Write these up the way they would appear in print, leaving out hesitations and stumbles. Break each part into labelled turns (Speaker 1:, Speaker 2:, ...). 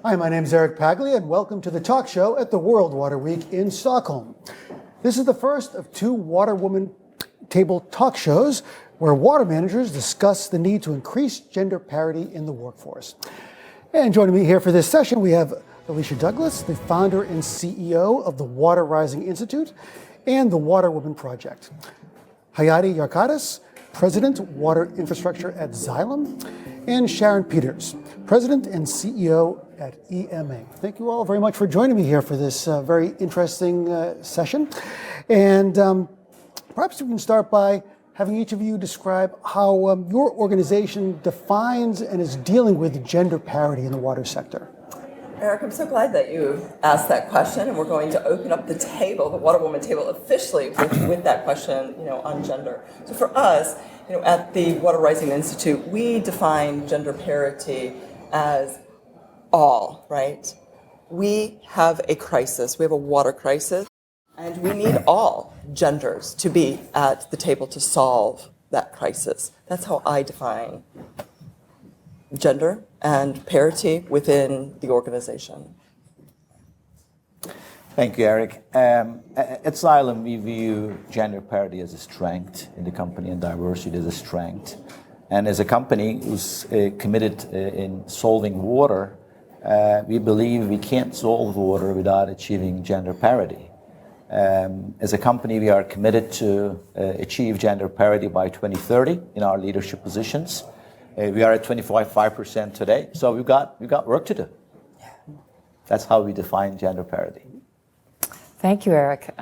Speaker 1: Hi, my name is Eric Paglia, and welcome to the talk show at the World Water Week in Stockholm. This is the first of two WaterWoman table talk shows where water managers discuss the need to increase gender parity in the workforce. And joining me here for this session, we have Alicia Douglas, the founder and CEO of the WaterRising Institute and the WaterWoman Project. Hayati Yarkadas, President, Water Infrastructure at Xylem, and Sharon Peters, President and CEO at EMA. Thank you all very much for joining me here for this very interesting session. And perhaps we can start by having each of you describe how your organization defines and is dealing with gender parity in the water sector.
Speaker 2: Eric, I'm so glad that you asked that question, and we're going to open up the table, the WaterWoman table, officially with that question, on gender. So for us, at the WaterRising Institute, we define gender parity as all, right? We have a crisis. We have a water crisis, and we need all genders to be at the table to solve that crisis. That's how I define gender and parity within the organization.
Speaker 3: Thank you, Eric. At Xylem, we view gender parity as a strength in the company and diversity as a strength. And as a company who's committed in solving water, we believe we can't solve water without achieving gender parity. As a company, we are committed to achieve gender parity by 2030 in our leadership positions. We are at 25% today, so we've got work to do. That's how we define gender parity.
Speaker 4: Thank you, Eric.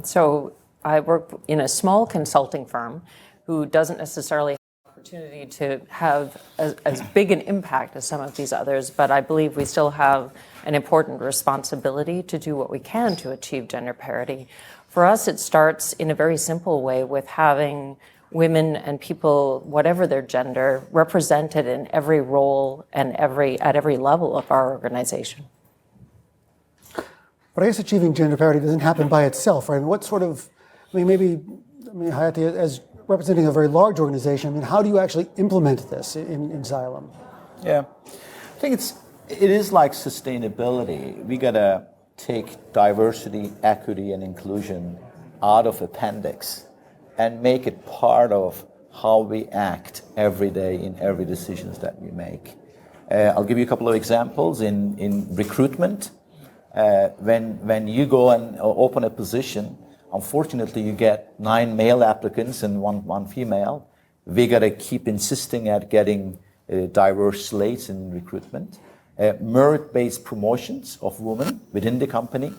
Speaker 4: So I work in a small consulting firm who doesn't necessarily have the opportunity to have as big an impact as some of these others, but I believe we still have an important responsibility to do what we can to achieve gender parity. For us, it starts in a very simple way with having women and people, whatever their gender, represented in every role and at every level of our organization.
Speaker 1: But I guess achieving gender parity doesn't happen by itself, right? What sort of, Hayati, as representing a very large organization, how do you actually implement this in Xylem?
Speaker 3: Yeah, I think it is like sustainability. We gotta take diversity, equity, and inclusion out of appendix and make it part of how we act every day in every decisions that we make. I'll give you a couple of examples. In recruitment, when you go and open a position, unfortunately you get 9 male applicants and one female. We gotta keep insisting at getting diverse slates in recruitment, merit-based promotions of women within the company,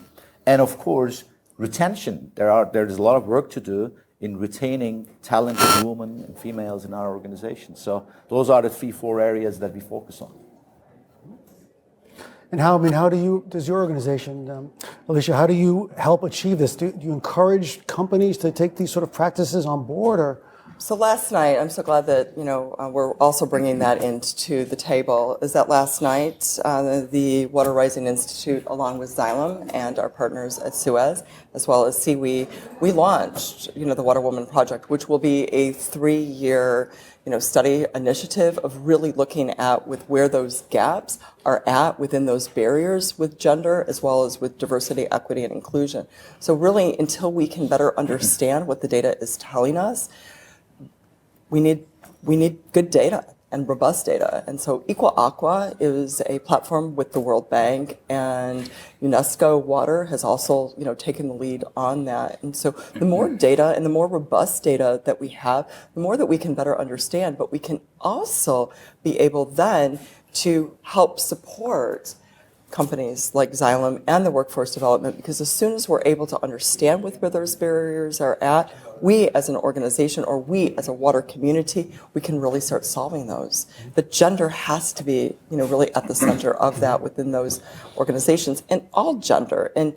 Speaker 3: and of course retention. There's a lot of work to do in retaining talented women and females in our organization. So those are the 3-4 areas that we focus on.
Speaker 1: And how does your organization, Alicia, how do you help achieve this? Do you encourage companies to take these sort of practices on board, or?
Speaker 2: So last night, I'm so glad that we're also bringing that into the table, is that last night the WaterRising Institute, along with Xylem and our partners at Suez, as well as Seawe, we launched the WaterWoman Project, which will be a 3-year study initiative of really looking at with where those gaps are at within those barriers with gender, as well as with diversity, equity, and inclusion. So really, until we can better understand what the data is telling us, we need good data and robust data. And so Equa Aqua is a platform with the World Bank, and UNESCO Water has also taken the lead on that. And so the more data and the more robust data that we have, the more that we can better understand, but we can also be able then to help support companies like Xylem and the workforce development, because as soon as we're able to understand where those barriers are at, we as an organization or we as a water community, we can really start solving those. But gender has to be, really at the center of that within those organizations, and all gender. And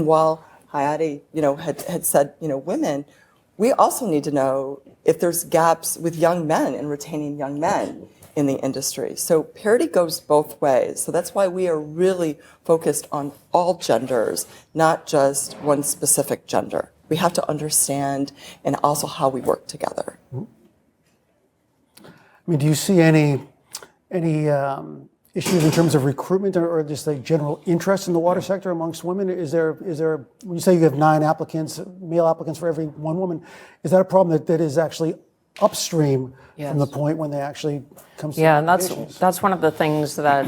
Speaker 2: while Hayati, had said, women, we also need to know if there's gaps with young men and retaining young men in the industry. So parity goes both ways. So that's why we are really focused on all genders, not just one specific gender. We have to understand and also how we work together.
Speaker 1: Do you see any issues in terms of recruitment or just like general interest in the water sector amongst women? Is there when you say you have 9 applicants, male applicants for every 1 woman, is that a problem that is actually upstream from the point when they actually come to
Speaker 4: Yeah, and that's one of the things that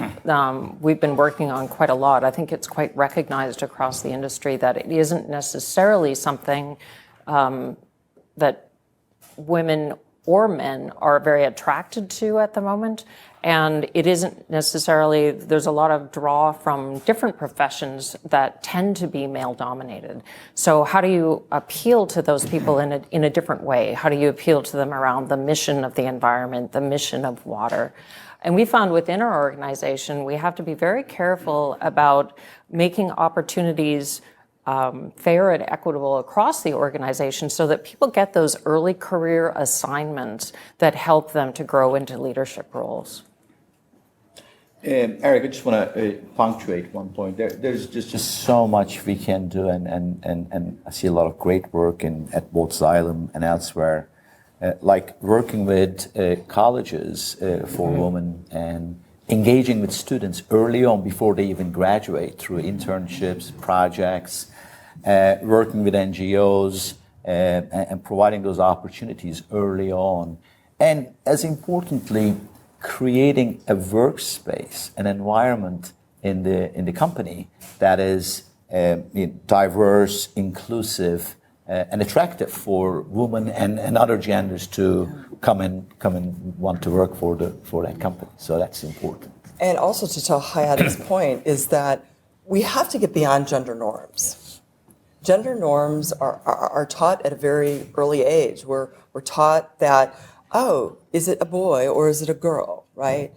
Speaker 4: we've been working on quite a lot. I think it's quite recognized across the industry that it isn't necessarily something that women or men are very attracted to at the moment. And it isn't necessarily, there's a lot of draw from different professions that tend to be male dominated. So how do you appeal to those people in a different way? How do you appeal to them around the mission of the environment, the mission of water? And we found within our organization, we have to be very careful about making opportunities fair and equitable across the organization so that people get those early career assignments that help them to grow into leadership roles.
Speaker 3: Eric, I just want to punctuate one point. There's just so much we can do, and I see a lot of great work at both Xylem and elsewhere, like working with colleges for women and engaging with students early on before they even graduate through internships, projects, working with NGOs, and providing those opportunities early on. And as importantly, creating a workspace, an environment in the company that is diverse, inclusive, and attractive for women and other genders to come and want to work for that company. So that's important.
Speaker 2: And also to tell Hayati's point is that we have to get beyond gender norms. Gender norms are taught at a very early age. We're taught that, oh, is it a boy or is it a girl, right?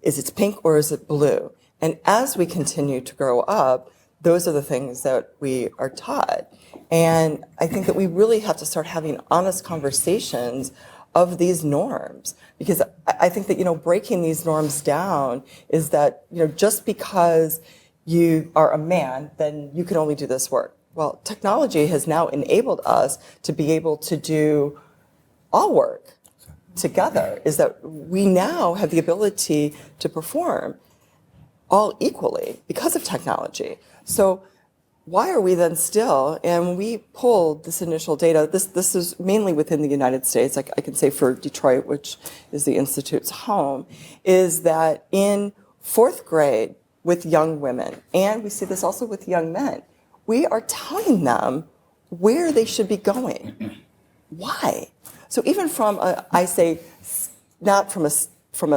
Speaker 2: Is it pink or is it blue? And as we continue to grow up, those are the things that we are taught. And I think that we really have to start having honest conversations of these norms, because I think that, breaking these norms down is that, just because you are a man, then you can only do this work. Well, technology has now enabled us to be able to do all work together, is that we now have the ability to perform all equally because of technology. So why are we then still, and when we pulled this initial data, this is mainly within the United States, I can say for Detroit, which is the Institute's home, is that in 4th grade with young women, and we see this also with young men, we are telling them where they should be going. Why? So even from I say, not from a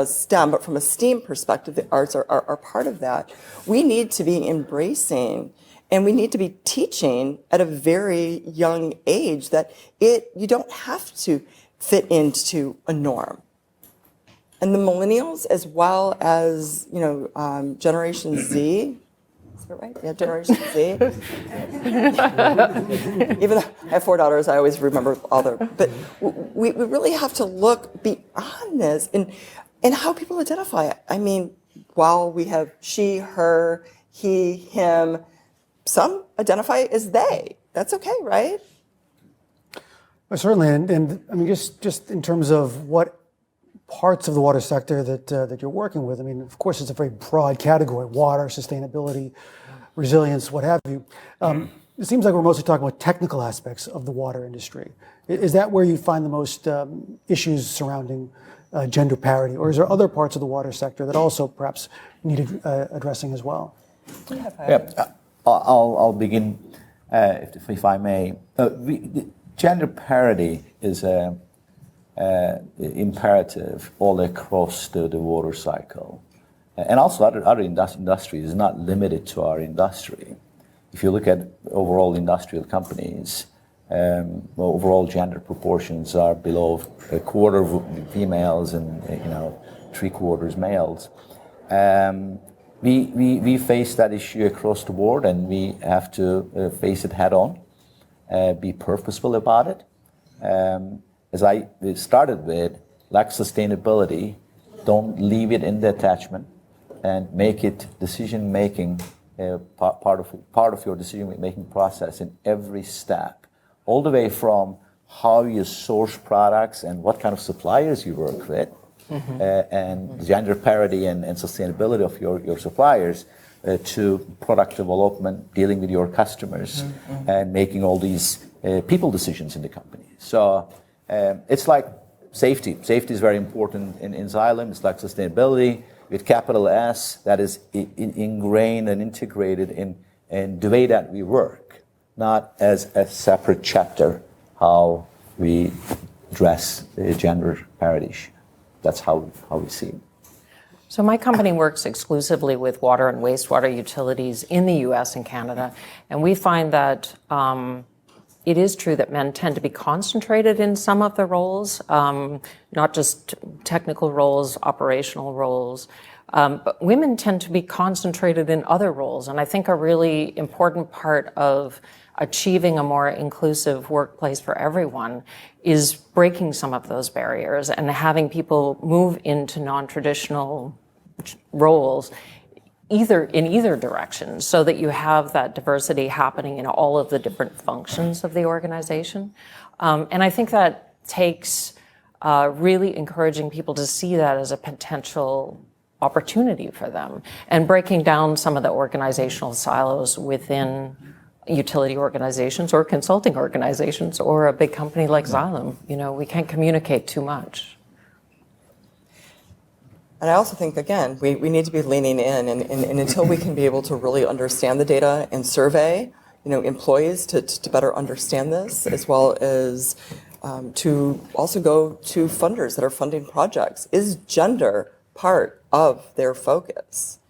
Speaker 2: STEM, but from a STEAM perspective, the arts are part of that. We need to be embracing, and we need to be teaching at a very young age that you don't have to fit into a norm. And the millennials, as well as Generation Z, is that right? Yeah, Generation Z. Even though I have 4 daughters, I always remember all their. But we really have to look beyond this and how people identify it. I mean, while we have she, her, he, him, some identify as they. That's okay, right?
Speaker 1: Well, certainly, and I mean, just in terms of what parts of the water sector that you're working with. I mean, of course, it's a very broad category: water, sustainability, resilience, what have you. It seems like we're mostly talking about technical aspects of the water industry. Is that where you find the most issues surrounding gender parity, or is there other parts of the water sector that also perhaps need addressing as well?
Speaker 3: Yeah, I'll begin, if I may. Gender parity is imperative all across the water cycle. And also other industries is not limited to our industry. If you look at overall industrial companies, overall gender proportions are below a quarter females and 3/4 males. We face that issue across the board, and we have to face it head on, be purposeful about it. As I started with, like sustainability, don't leave it in the attachment, and make it decision-making part of your decision-making process in every step, all the way from how you source products and what kind of suppliers you work with, and gender parity and sustainability of your suppliers to product development, dealing with your customers, and making all these people decisions in the company. So it's like safety. Safety is very important in Xylem. It's like sustainability with capital S that is ingrained and integrated in the way that we work, not as a separate chapter how we address the gender parity issue. That's how we see it.
Speaker 4: So my company works exclusively with water and wastewater utilities in the US and Canada, and we find that it is true that men tend to be concentrated in some of the roles, not just technical roles, operational roles, but women tend to be concentrated in other roles. And I think a really important part of achieving a more inclusive workplace for everyone is breaking some of those barriers and having people move into non-traditional roles in either direction, so that you have that diversity happening in all of the different functions of the organization. And I think that takes really encouraging people to see that as a potential opportunity for them, and breaking down some of the organizational silos within utility organizations or consulting organizations or a big company like Xylem. You know, we can't communicate too much.
Speaker 2: And I also think, again, we need to be leaning in, and until we can be able to really understand the data and survey, employees to better understand this, as well as to also go to funders that are funding projects. Is gender part of their focus?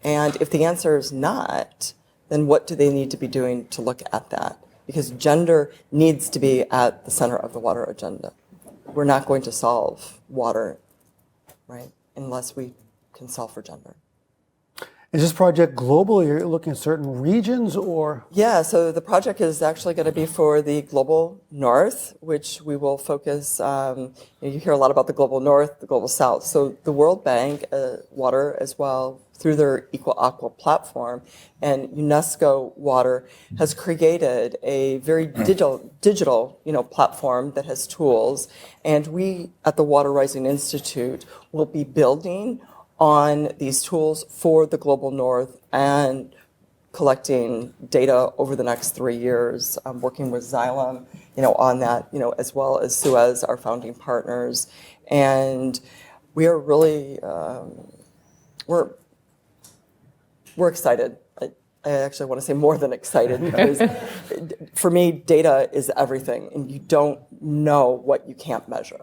Speaker 2: And if the answer is not, then what do they need to be doing to look at that? Because gender needs to be at the center of the water agenda. We're not going to solve water, right, unless we can solve for gender.
Speaker 1: Is this project global? You're looking at certain regions, or?
Speaker 2: Yeah, so the project is actually going to be for the global north, which we will focus, you hear a lot about the global north, the global south. So the World Bank, Water as well, through their Equal Aqua platform, and UNESCO Water has created a very digital platform that has tools. And we at the WaterRising Institute will be building on these tools for the global north and collecting data over the next 3 years, working with Xylem, on that, as well as Suez, our founding partners. And we are really, we're excited. I actually want to say more than excited, because for me, data is everything, and you don't know what you can't measure.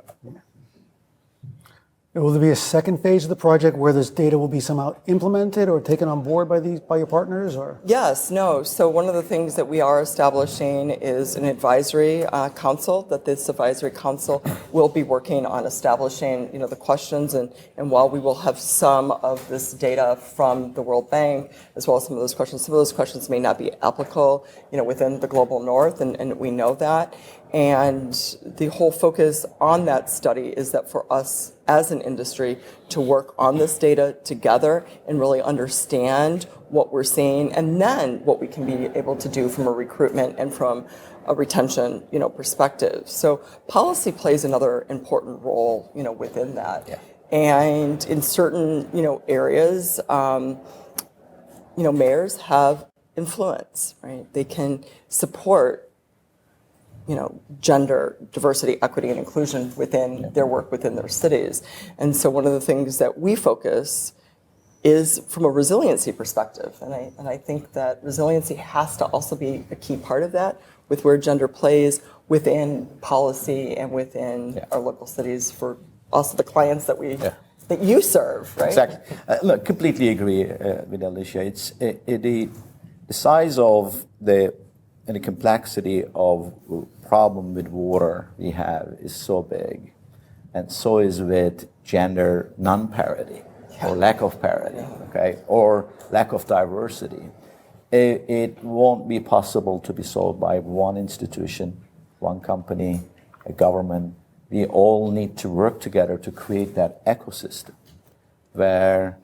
Speaker 1: Will there be a second phase of the project where this data will be somehow implemented or taken on board by your partners, or?
Speaker 2: Yes, no. So one of the things that we are establishing is an advisory council, that this advisory council will be working on establishing, the questions, and while we will have some of this data from the World Bank, as well as some of those questions may not be applicable, within the global north, and we know that. And the whole focus on that study is that for us as an industry to work on this data together and really understand what we're seeing, and then what we can be able to do from a recruitment and from a retention, perspective. So policy plays another important role, within that. Yeah. And in certain, areas, mayors have influence, right? They can support gender, diversity, equity, and inclusion within their work within their cities. And so one of the things that we focus is from a resiliency perspective. And I think that resiliency has to also be a key part of that, with where gender plays within policy and within our local cities for also the clients that that you serve, right?
Speaker 3: Exactly. Look, completely agree with Alicia. It's the size of and the complexity of problem with water we have is so big, and so is with gender non-parity or lack of parity, okay, or lack of diversity. It won't be possible to be solved by one institution, one company, a government. We all need to work together to create that ecosystem where,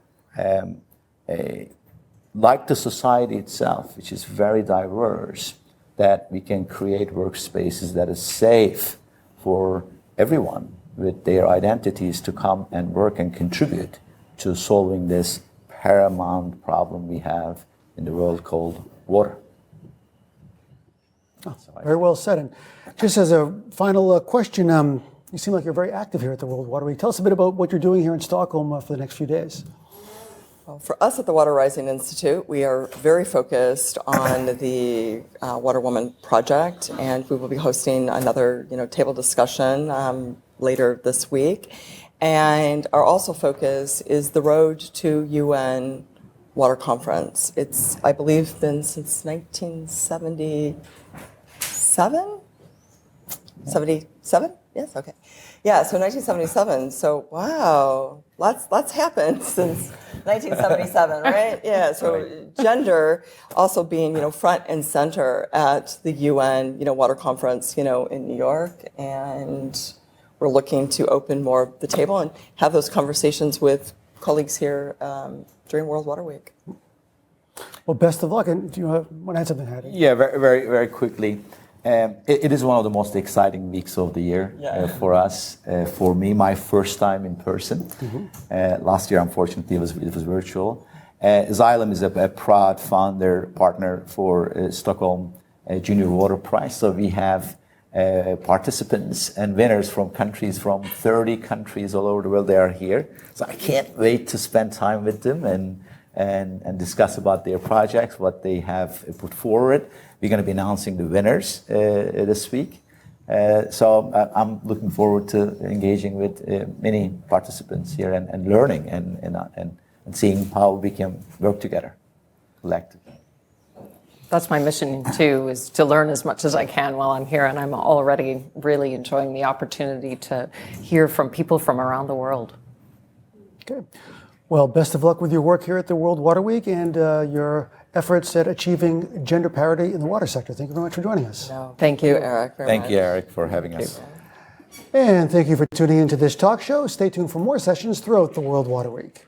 Speaker 3: like the society itself, which is very diverse, that we can create workspaces that is safe for everyone, with their identities to come and work and contribute to solving this paramount problem we have in the world called water.
Speaker 1: Very well said. And just as a final question, you seem like you're very active here at the World Water Week. Tell us a bit about what you're doing here in Stockholm for the next few days.
Speaker 2: Well, for us at the WaterRising Institute, we are very focused on the WaterWoman project, and we will be hosting another table discussion later this week. And our also focus is the road to UN Water Conference. It's, I believe, been since 1977? 77? Yes, okay. Yeah, so 1977. So, wow, lots happened since 1977, right? Yeah, so gender also being, front and center at the UN, Water Conference, in New York. And we're looking to open more of the table and have those conversations with colleagues here during World Water Week.
Speaker 1: Well, best of luck. And do you want to add something, Hayati?
Speaker 3: Yeah, very, very, very quickly. It is one of the most exciting weeks of the year for us. For me, my first time in person. Last year, unfortunately, it was virtual. Xylem is a proud founder partner for Stockholm Junior Water Prize. So we have participants and winners from 30 countries all over the world. They are here. So I can't wait to spend time with them and discuss about their projects, what they have put forward. We're going to be announcing the winners this week. So I'm looking forward to engaging with many participants here and learning and seeing how we can work together collectively.
Speaker 4: That's my mission too, is to learn as much as I can while I'm here, and I'm already really enjoying the opportunity to hear from people from around the world.
Speaker 1: Okay. Well, best of luck with your work here at the World Water Week and your efforts at achieving gender parity in the water sector. Thank you very much for joining us.
Speaker 4: Thank you,
Speaker 2: Eric.
Speaker 3: Thank you, Eric, for having us.
Speaker 1: And thank you for tuning into this talk show. Stay tuned for more sessions throughout the World Water Week.